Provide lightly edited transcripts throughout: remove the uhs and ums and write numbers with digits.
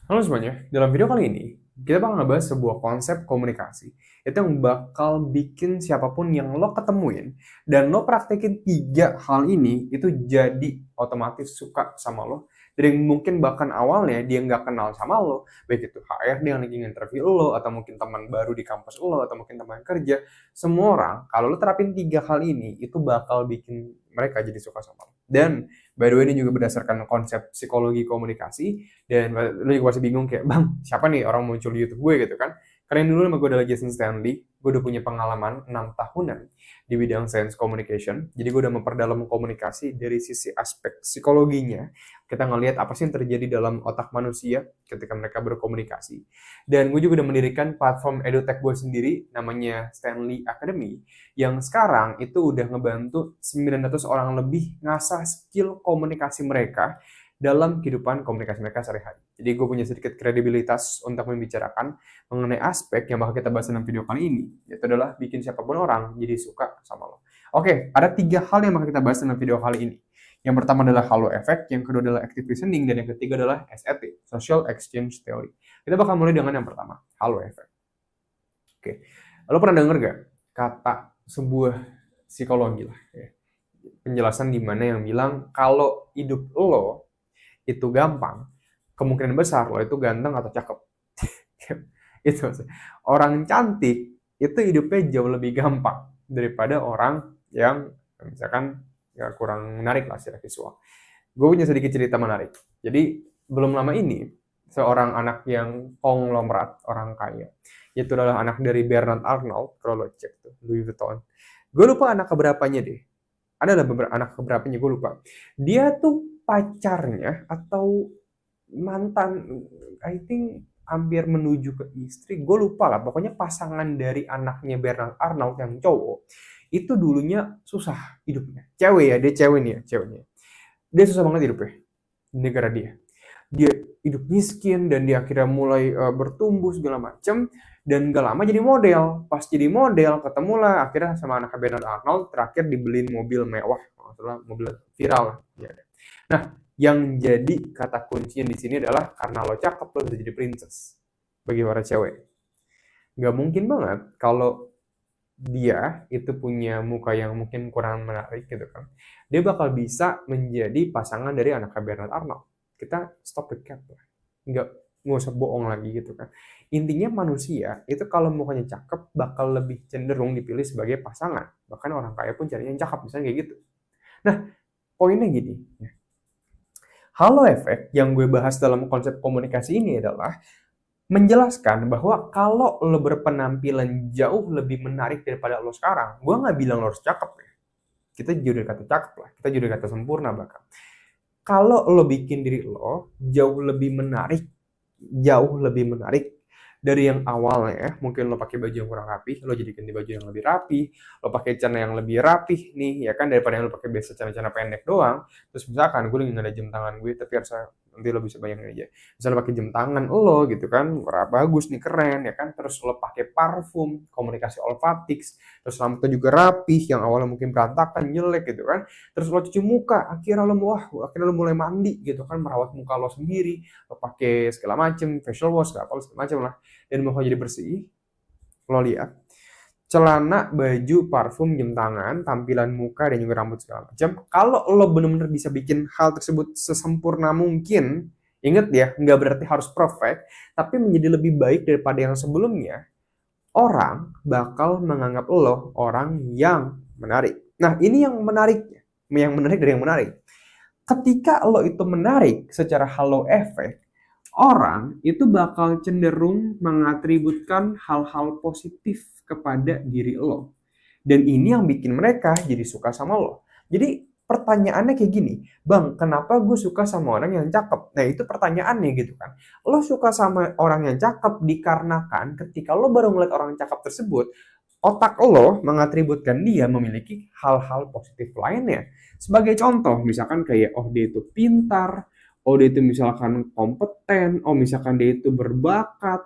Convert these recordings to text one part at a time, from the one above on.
Halo semuanya, dalam video kali ini kita bakal ngebahas sebuah konsep komunikasi itu yang bakal bikin siapapun yang lo ketemuin dan lo praktekin tiga hal ini itu jadi otomatis suka sama lo. Dari yang mungkin bahkan awalnya dia nggak kenal sama lo, baik itu HRD yang lagi interview lo, atau mungkin teman baru di kampus lo, atau mungkin teman kerja, semua orang kalau lo terapin tiga hal ini itu bakal bikin mereka jadi suka sama lo. Dan by the way ini juga berdasarkan konsep psikologi komunikasi, dan lu juga pasti bingung kayak, bang, siapa nih orang muncul di YouTube gue gitu kan. Karena dulu nama gue adalah Jason Stanley, gue udah punya pengalaman 6 tahunan di bidang science communication. Jadi gue udah memperdalam komunikasi dari sisi aspek psikologinya. Kita ngelihat apa sih yang terjadi dalam otak manusia ketika mereka berkomunikasi. Dan gue juga udah mendirikan platform edutech gue sendiri, namanya Stanley Academy, yang sekarang itu udah ngebantu 900 orang lebih ngasah skill komunikasi mereka dalam kehidupan komunikasi mereka sehari-hari. Jadi gue punya sedikit kredibilitas untuk membicarakan mengenai aspek yang bakal kita bahas dalam video kali ini, yaitu adalah bikin siapapun orang jadi suka sama lo. Oke, ada tiga hal yang bakal kita bahas dalam video kali ini. Yang pertama adalah halo effect, yang kedua adalah active listening, dan yang ketiga adalah SET, Social Exchange Theory. Kita bakal mulai dengan yang pertama, halo effect. Oke, lo pernah denger gak kata sebuah psikologi lah, ya, penjelasan di mana yang bilang kalau hidup lo itu gampang, kemungkinan besar lo itu ganteng atau cakep. Itu orang cantik itu hidupnya jauh lebih gampang daripada orang yang misalkan ya kurang menarik lah secara visual. Gue punya sedikit cerita menarik. Jadi belum lama ini seorang anak yang konglomerat orang kaya, itu adalah anak dari Bernard Arnault. Kalau lo cek tuh Louis Vuitton, gue lupa anak keberapanya deh, ada beberapa anak keberapanya gue lupa. Dia tuh pacarnya atau mantan, I think hampir menuju ke istri, gue lupa lah, pokoknya pasangan dari anaknya Bernard Arnault yang cowok itu dulunya susah hidupnya, cewek ya, dia cewek nih ya, ceweknya dia susah banget hidupnya di negara dia hidup miskin, dan dia akhirnya mulai bertumbuh segala macem, dan gak lama jadi model. Pas jadi model ketemulah akhirnya sama anak Bernard Arnold, terakhir dibeliin mobil mewah, maksudnya mobil viral lah ya. Nah, yang jadi kata kuncinya di sini adalah karena lo cakep lo bisa jadi princess bagi para cewek. Gak mungkin banget kalau dia itu punya muka yang mungkin kurang menarik gitu kan, dia bakal bisa menjadi pasangan dari anak Bernard Arnold. Kita stop the cap lah, nggak nggak usah bohong lagi gitu kan. Intinya manusia itu kalau mukanya cakep bakal lebih cenderung dipilih sebagai pasangan, bahkan orang kaya pun carinya yang cakep misalnya kayak gitu. Nah, poinnya gini, halo efek yang gue bahas dalam konsep komunikasi ini adalah menjelaskan bahwa kalau lo berpenampilan jauh lebih menarik daripada lo sekarang, gue nggak bilang lo harus cakep ya. Kita jauh dari kata cakep lah, kita jauh dari kata sempurna bahkan. Kalau lo bikin diri lo jauh lebih menarik dari yang awalnya, mungkin lo pakai baju yang kurang rapi, lo jadi ganti baju yang lebih rapi, lo pakai celana yang lebih rapi nih, ya kan, daripada yang lo pakai biasa celana-celana pendek doang. Terus misalkan gue lagi nggak ada jam tangan gue, tapi harusnya nanti lo bisa bayangin aja. Misalnya pakai jam tangan lo gitu kan, bagus nih, keren ya kan. Terus lo pakai parfum, komunikasi olfatix, terus rambutnya juga rapih, yang awalnya mungkin berantakan, jelek gitu kan. Terus lo cuci muka, akhirnya lo mulai mandi gitu kan, merawat muka lo sendiri, lo pakai segala macem, facial wash, segala macam lah, dan muka jadi bersih. Lo lihat celana, baju, parfum, jam tangan, tampilan muka, dan juga rambut segala macam. Kalau lo bener-bener bisa bikin hal tersebut sesempurna mungkin, inget ya, nggak berarti harus perfect, tapi menjadi lebih baik daripada yang sebelumnya, orang bakal menganggap lo orang yang menarik. Nah, ini yang menarik dari yang menarik. Ketika lo itu menarik secara halo efek, orang itu bakal cenderung mengatributkan hal-hal positif kepada diri lo. Dan ini yang bikin mereka jadi suka sama lo. Jadi pertanyaannya kayak gini, bang, kenapa gue suka sama orang yang cakep? Nah, itu pertanyaannya gitu kan. Lo suka sama orang yang cakep dikarenakan ketika lo baru ngeliat orang yang cakep tersebut, otak lo mengatributkan dia memiliki hal-hal positif lainnya. Sebagai contoh, misalkan kayak, oh dia itu pintar, oh dia itu misalkan kompeten, oh misalkan dia itu berbakat,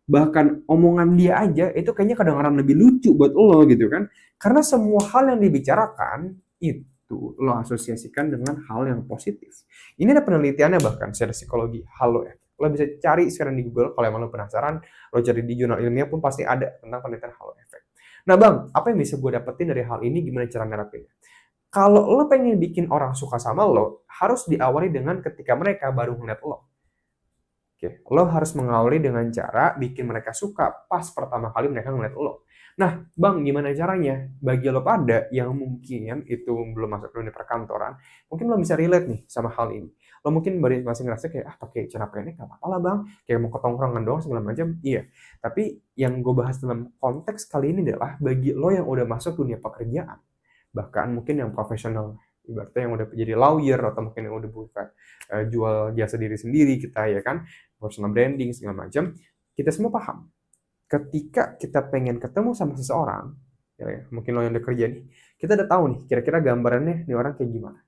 bahkan omongan dia aja itu kayaknya kadang-kadang lebih lucu buat lo gitu kan. Karena semua hal yang dibicarakan itu lo asosiasikan dengan hal yang positif. Ini ada penelitiannya bahkan secara psikologi, halo ya. Lo bisa cari sekarang di Google, kalau emang lo penasaran, lo cari di jurnal ilmiah pun pasti ada tentang penelitian halo efek. Nah bang, apa yang bisa gue dapetin dari hal ini, gimana cara nerapinnya? Kalau lo pengen bikin orang suka sama lo, harus diawali dengan ketika mereka baru ngeliat lo. Oke, lo harus mengawali dengan cara bikin mereka suka pas pertama kali mereka ngeliat lo. Nah, bang, gimana caranya? Bagi lo pada yang mungkin itu belum masuk ke dunia perkantoran, mungkin lo bisa relate nih sama hal ini. Lo mungkin masih ngerasa kayak, pakai celana pendek gak apa-apa lah bang, kayak mau ke tongkrongan doang segala macam. Iya, tapi yang gue bahas dalam konteks kali ini adalah bagi lo yang udah masuk dunia pekerjaan, bahkan mungkin yang profesional, ibaratnya yang udah jadi lawyer atau mungkin yang udah buka jual jasa diri sendiri kita ya kan, personal branding segala macam, kita semua paham ketika kita pengen ketemu sama seseorang, ya, mungkin lo yang udah kerja nih, kita udah tahu nih kira-kira gambarannya nih orang kayak gimana,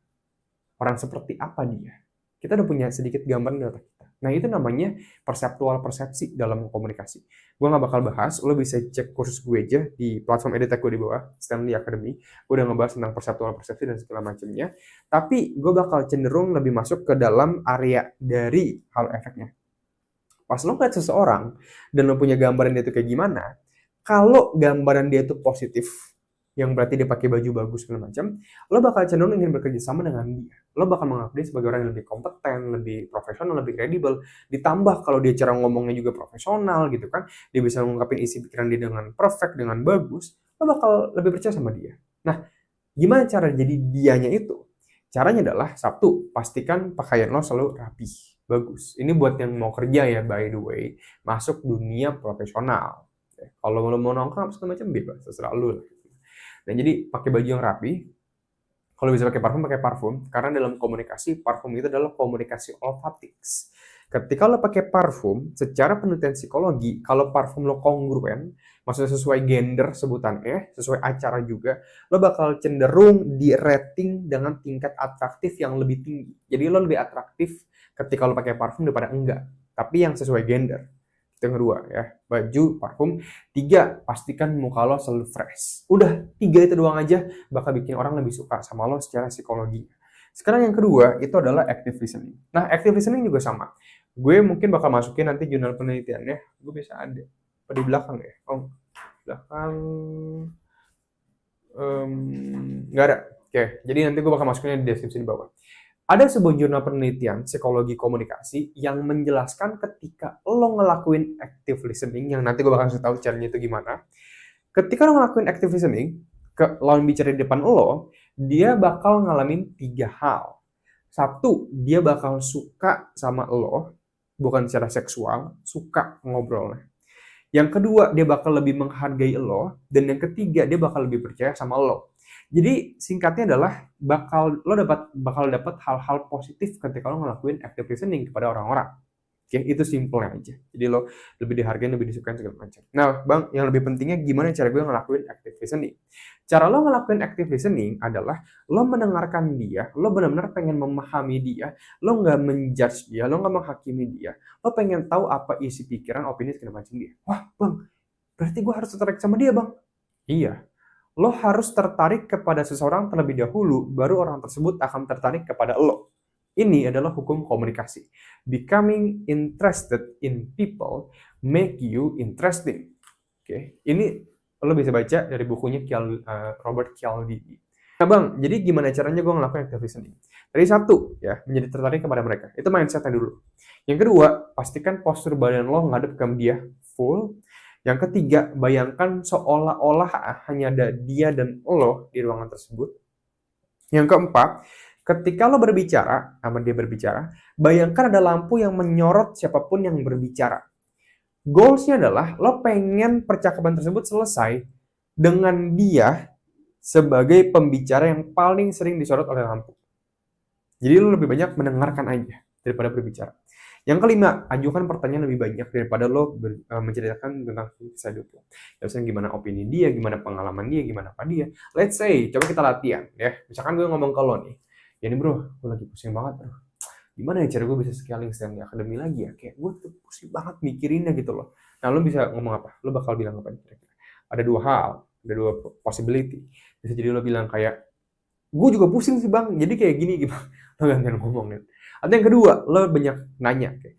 orang seperti apa dia, kita udah punya sedikit gambaran di otak kita. Nah itu namanya perseptual persepsi dalam komunikasi. Gue gak bakal bahas, lo bisa cek kursus gue aja di platform edutech gue di bawah, Stanley Academy. Gue udah ngebahas tentang perseptual persepsi dan segala macamnya. Tapi gue bakal cenderung lebih masuk ke dalam area dari halo efeknya. Pas lo ngeliat seseorang dan lo punya gambaran dia itu kayak gimana, kalau gambaran dia itu positif, yang berarti dia pakai baju bagus segala macam, lo bakal cenderung ingin bekerja sama dengan dia. Lo bakal menganggap dia sebagai orang yang lebih kompeten, lebih profesional, lebih kredibel. Ditambah kalau dia cara ngomongnya juga profesional gitu kan, dia bisa mengungkapin isi pikiran dia dengan perfect, dengan bagus, lo bakal lebih percaya sama dia. Nah, gimana cara jadi dianya itu? Caranya adalah, satu, pastikan pakaian lo selalu rapi, bagus. Ini buat yang mau kerja ya, by the way, masuk dunia profesional. Kalau lo mau nongkrong segala macam bebas, terserah lo. Dan jadi pakai baju yang rapi. Kalau bisa pakai parfum, karena dalam komunikasi, parfum itu adalah komunikasi olfatics. Ketika lo pakai parfum, secara penelitian psikologi, kalau parfum lo kongruen, maksudnya sesuai gender sebutannya, sesuai acara juga, lo bakal cenderung di rating dengan tingkat atraktif yang lebih tinggi. Jadi lo lebih atraktif ketika lo pakai parfum daripada enggak, tapi yang sesuai gender. Itu yang kedua ya, baju, parfum. 3, pastikan muka lo selalu fresh. Udah, 3 itu doang aja bakal bikin orang lebih suka sama lo secara psikologi. Sekarang yang kedua itu adalah active listening. Nah, active listening juga sama. Gue mungkin bakal masukin nanti jurnal penelitiannya. Gue bisa ada di belakang ya. Oh, belakang nggak ada. Oke, jadi nanti gue bakal masukinnya di deskripsi di bawah. Ada sebuah jurnal penelitian psikologi komunikasi yang menjelaskan ketika lo ngelakuin active listening, yang nanti gue bakal kasih tahu caranya itu gimana. Ketika lo ngelakuin active listening ke lawan bicara di depan lo, dia bakal ngalamin 3 hal. 1, dia bakal suka sama lo, bukan secara seksual, suka ngobrolnya. Yang kedua, dia bakal lebih menghargai lo, dan yang ketiga, dia bakal lebih percaya sama lo. Jadi singkatnya adalah lo bakal dapat hal-hal positif ketika lo ngelakuin active listening kepada orang-orang. Oke, itu simpelnya aja. Jadi lo lebih dihargain, lebih disukain segala macam. Nah, bang, yang lebih pentingnya gimana cara gue ngelakuin active listening? Cara lo ngelakuin active listening adalah lo mendengarkan dia, lo benar-benar pengen memahami dia, lo nggak menjudge dia, lo nggak menghakimi dia, lo pengen tahu apa isi pikiran, opini segala macam dia. Wah, bang, berarti gue harus tertarik sama dia, bang. Iya. Lo harus tertarik kepada seseorang terlebih dahulu, baru orang tersebut akan tertarik kepada lo. Ini adalah hukum komunikasi. Becoming interested in people make you interesting. Oke, ini lo bisa baca dari bukunya Robert Cialdini. Nah bang, jadi gimana caranya gue ngelakuin active listening? Dari 1, ya, menjadi tertarik kepada mereka. Itu mindsetnya dulu. Yang kedua, pastikan postur badan lo ngadep ke dia full. Yang ketiga, bayangkan seolah-olah hanya ada dia dan lo di ruangan tersebut. Yang keempat, ketika lo berbicara, sama dia berbicara, bayangkan ada lampu yang menyorot siapapun yang berbicara. Goals-nya adalah lo pengen percakapan tersebut selesai dengan dia sebagai pembicara yang paling sering disorot oleh lampu. Jadi lo lebih banyak mendengarkan aja daripada berbicara. Yang kelima, ajukan pertanyaan lebih banyak daripada lo menceritakan tentang kisah hidup lo. Ya, misalnya gimana opini dia, gimana pengalaman dia, gimana apa dia. Let's say, coba kita latihan ya. Misalkan gue ngomong ke lo nih, ya nih bro, gue lagi pusing banget bro. Gimana ya cara gue bisa scaling Stanley Academy lagi ya? Kayak gue tuh pusing banget mikirinnya gitu loh. Nah lo bisa ngomong apa? Lo bakal bilang apa kira-kira? Ada 2 hal, ada 2 possibility. Bisa jadi lo bilang kayak, gue juga pusing sih bang, jadi kayak gini gitu. Lo gantian ngomong gitu. Atau yang kedua, lo banyak nanya kayak,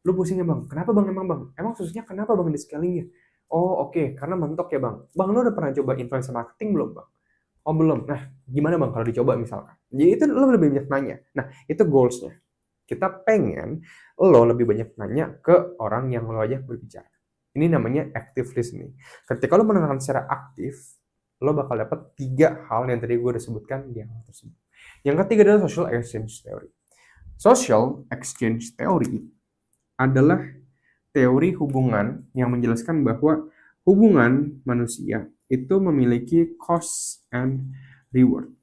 Lu pusing ya bang, kenapa bang emang bang? Emang susahnya kenapa bang di scalingnya? Oh oke, karena mentok ya bang. Bang lu udah pernah coba influencer marketing belum bang? Oh belum. Nah gimana bang kalau dicoba misalkan? Jadi itu lu lebih banyak nanya. Nah itu goalsnya. Kita pengen lo lebih banyak nanya ke orang yang lo ajak berbicara. Ini namanya active listening. Ketika lo mendengarkan secara aktif, lo bakal dapat 3 hal yang tadi gue udah sebutkan di awal tersebut. Yang ketiga adalah social exchange theory. Social exchange theory adalah teori hubungan yang menjelaskan bahwa hubungan manusia itu memiliki cost and reward.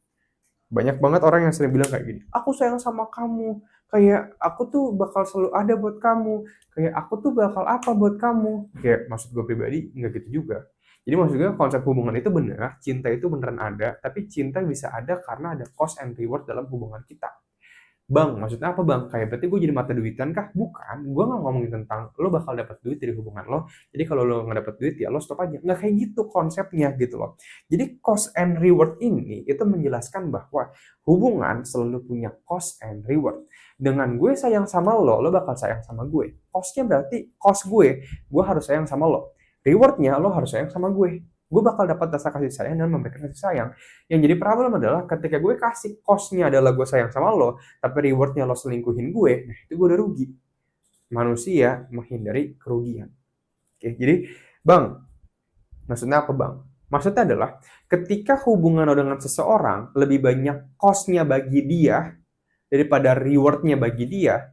Banyak banget orang yang sering bilang kayak gini, aku sayang sama kamu, kayak aku tuh bakal selalu ada buat kamu, kayak aku tuh bakal apa buat kamu. Kayak maksud gue pribadi, nggak gitu juga. Jadi maksud gue konsep hubungan itu benar, cinta itu beneran ada, tapi cinta bisa ada karena ada cost and reward dalam hubungan kita. Bang, maksudnya apa bang? Kayak berarti gue jadi mata duitan kah? Bukan, gue nggak ngomongin tentang lo bakal dapat duit dari hubungan lo. Jadi kalau lo nggak dapat duit ya lo stop aja. Nggak kayak gitu konsepnya gitu loh. Jadi cost and reward ini itu menjelaskan bahwa hubungan selalu punya cost and reward. Dengan gue sayang sama lo bakal sayang sama gue. Costnya berarti cost gue harus sayang sama lo. Rewardnya lo harus sayang sama gue bakal dapat rasa kasih sayang dan memberikan kasih sayang. Yang jadi problem adalah ketika gue kasih cost-nya adalah gue sayang sama lo, tapi reward-nya lo selingkuhin gue, nah itu gue udah rugi. Manusia menghindari kerugian. Oke, jadi bang, maksudnya apa bang? Maksudnya adalah ketika hubungan lo dengan seseorang lebih banyak cost-nya bagi dia daripada reward-nya bagi dia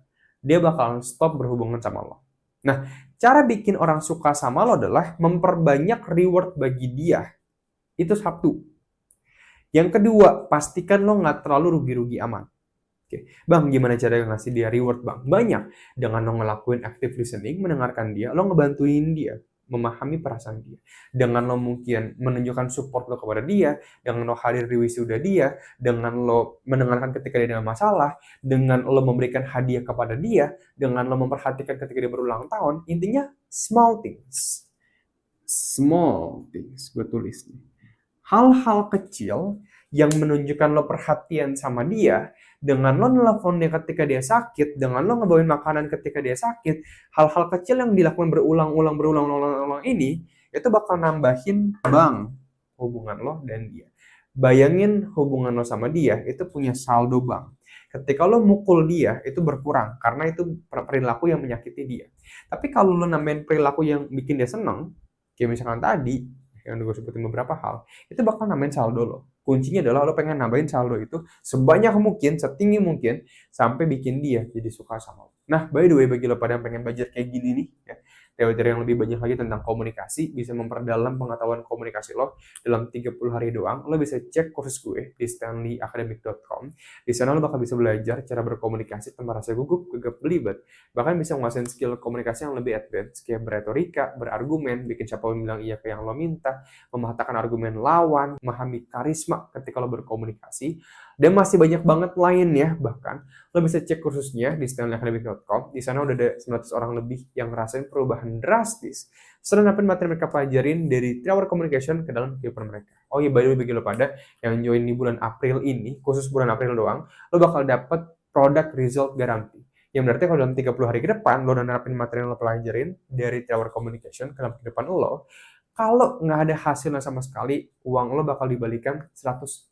bakal stop berhubungan sama lo. Nah, cara bikin orang suka sama lo adalah memperbanyak reward bagi dia. Itu satu. Yang kedua, pastikan lo nggak terlalu rugi-rugi aman. Oke, bang, gimana cara ngasih dia reward, bang? Banyak. Dengan lo ngelakuin active listening, mendengarkan dia, lo ngebantuin dia, memahami perasaan dia. Dengan lo mungkin menunjukkan support lo kepada dia, dengan lo hadir di wisuda dia, dengan lo mendengarkan ketika dia ada masalah, dengan lo memberikan hadiah kepada dia, dengan lo memperhatikan ketika dia berulang tahun, intinya small things. Small things, gue tulis nih. Hal-hal kecil yang menunjukkan lo perhatian sama dia, dengan lo nelfon dia ketika dia sakit, dengan lo ngebawain makanan ketika dia sakit, hal-hal kecil yang dilakukan berulang-ulang ini, itu bakal nambahin bang hubungan lo dan dia. Bayangin hubungan lo sama dia, itu punya saldo bang. Ketika lo mukul dia, itu berkurang, karena itu perilaku yang menyakiti dia. Tapi kalau lo nambahin perilaku yang bikin dia seneng, kayak misalkan tadi, yang gue sebutin beberapa hal, itu bakal nambahin saldo lo. Kuncinya adalah lo pengen nambahin saldo itu sebanyak mungkin, setinggi mungkin, sampai bikin dia jadi suka sama lo. Nah, by the way, bagi lo pada yang pengen belajar kayak gini nih, ya, teori-teori yang lebih banyak lagi tentang komunikasi, bisa memperdalam pengetahuan komunikasi lo dalam 30 hari doang, lo bisa cek kursus gue di stanleyacademic.com. Di sana lo bakal bisa belajar cara berkomunikasi tanpa rasa gugup, gegap, belibet, bahkan bisa menguasai skill komunikasi yang lebih advance, kayak berretorika, berargumen, bikin siapa bilang iya ke yang lo minta, mematahkan argumen lawan, memahami karisma ketika lo berkomunikasi, dan masih banyak banget lainnya. Bahkan lo bisa cek kursusnya di stanleyacademic.com. Di sana udah ada 900 orang lebih yang ngerasain perubahan drastis setelah dapat materi mereka pelajarin dari 3 hour communication ke dalam kehidupan mereka. Oh iya, by the way, bagi lo pada yang join di bulan April ini, khusus bulan April doang, lo bakal dapat product result guarantee. Yang berarti kalau dalam 30 hari ke depan, lo udah nerapin materi yang lo pelajarin dari 3 hour communication ke dalam kehidupan lo, kalau nggak ada hasilnya sama sekali, uang lo bakal dibalikan 100%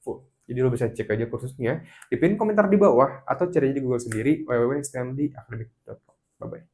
full. Jadi lo bisa cek aja kursusnya di pin komentar di bawah atau cari aja di Google sendiri www.stanleyacademic.com. Bye-bye.